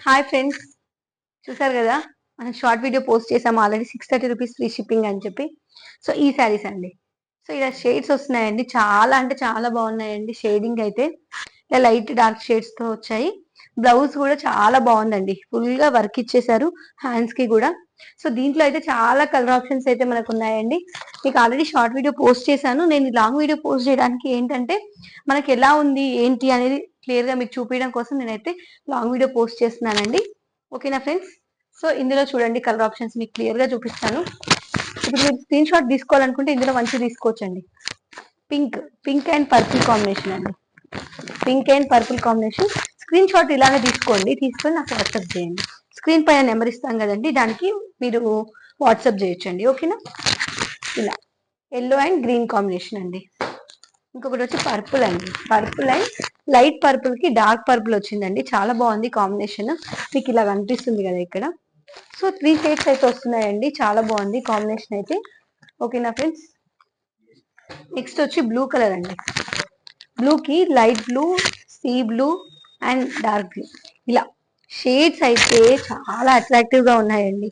Hi friends, చూసారు కదా మనం షార్ట్ వీడియో పోస్ట్ చేసాము ఆల్రెడీ. 630 రూపీస్ ఫ్రీ షిప్పింగ్ అని చెప్పి. సో ఈ శారీస్ అండి. సో ఇలా షేడ్స్ వస్తున్నాయండి, చాలా అంటే చాలా బాగున్నాయండి. షేడింగ్ అయితే ఇలా లైట్ డార్క్ షేడ్స్ తో వచ్చాయి. బ్లౌజ్ కూడా చాలా బాగుందండి, ఫుల్ గా వర్క్ ఇచ్చేసారు హ్యాండ్స్ కి కూడా. సో దీంట్లో అయితే చాలా కలర్ ఆప్షన్స్ అయితే మనకు ఉన్నాయండి. మీకు ఆల్రెడీ షార్ట్ వీడియో పోస్ట్ చేశాను. నేను లాంగ్ వీడియో పోస్ట్ చేయడానికి ఏంటంటే మనకి ఎలా ఉంది ఏంటి అనేది క్లియర్ గా మీకు చూపించడం కోసం నేనైతే లాంగ్ వీడియో పోస్ట్ చేస్తున్నానండి. ఓకేనా ఫ్రెండ్స్? సో ఇందులో చూడండి కలర్ ఆప్షన్స్ మీకు క్లియర్ గా చూపిస్తాను. ఇప్పుడు మీరు స్క్రీన్ షాట్ తీసుకోవాలనుకుంటే ఇందులో మంచిగా తీసుకోవచ్చండి. Pink pink and purple combination అండి. Pink and purple combination. Screenshot ఇలానే తీసుకోండి, తీసుకొని నాకు వాట్సాప్ చేయండి. స్క్రీన్ పైన నెంబర్ ఇస్తాం కదండి, దానికి మీరు వాట్సాప్ చేయొచ్చండి. ఓకేనా? ఇలా ఎల్లో అండ్ గ్రీన్ కాంబినేషన్ అండి. ఇంకొకటి వచ్చి పర్పుల్ అండి. పర్పుల్ అండ్ లైట్ పర్పుల్ కి డార్క్ పర్పుల్ వచ్చిందండి, చాలా బాగుంది కాంబినేషన్. మీకు ఇలా కనిపిస్తుంది కదా ఇక్కడ. సో 3 షేడ్స్ అయితే వస్తున్నాయండి, చాలా బాగుంది కాంబినేషన్ అయితే. ఓకేనా ఫ్రెండ్స్? నెక్స్ట్ వచ్చి బ్లూ కలర్ అండి. బ్లూ కి light blue, sea blue and dark blue, ఇలా షేడ్స్ అయితే చాలా అట్రాక్టివ్ గా ఉన్నాయండి,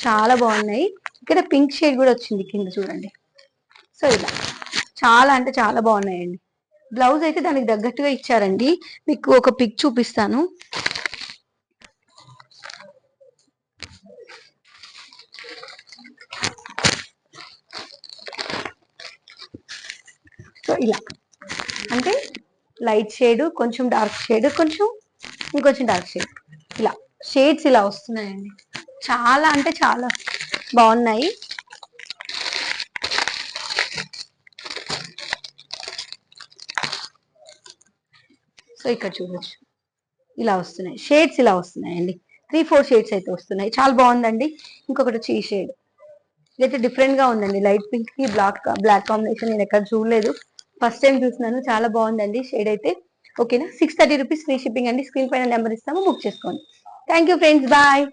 చాలా బాగున్నాయి. ఇక్కడ పింక్ షేడ్ కూడా వచ్చింది కింద చూడండి. సో ఇలా చాలా అంటే చాలా బాగున్నాయండి. బ్లౌజ్ అయితే దానికి తగ్గట్టుగా ఇచ్చారండి. మీకు ఒక పిక్ చూపిస్తాను. సో ఇలా అంటే లైట్ షేడ్, కొంచెం డార్క్ షేడ్, కొంచెం ఇంకొంచెం డార్క్ షేడ్, ఇలా షేడ్స్ ఇలా వస్తున్నాయండి. చాలా అంటే చాలా బాగున్నాయి. సో ఇక్కడ చూడొచ్చు, ఇలా వస్తున్నాయి షేడ్స్, ఇలా వస్తున్నాయండి. 3-4 షేడ్స్ అయితే వస్తున్నాయి, చాలా బాగుందండి. ఇంకొకటి వచ్చి ఈ షేడ్, ఇదైతే డిఫరెంట్ గా ఉందండి. లైట్ పింక్ కి బ్లాక్ కాంబినేషన్ నేను ఎక్కడ చూడలేదు, ఫస్ట్ టైం చూస్తున్నాను. చాలా బాగుందండి షేడ్ అయితే. ఓకేనా? 630 రూపీస్ ఫ్రీ షిప్పింగ్ అండి. స్క్రీన్ పైన నెంబర్ ఇస్తాము, బుక్ చేసుకోండి. Thank you friends, bye.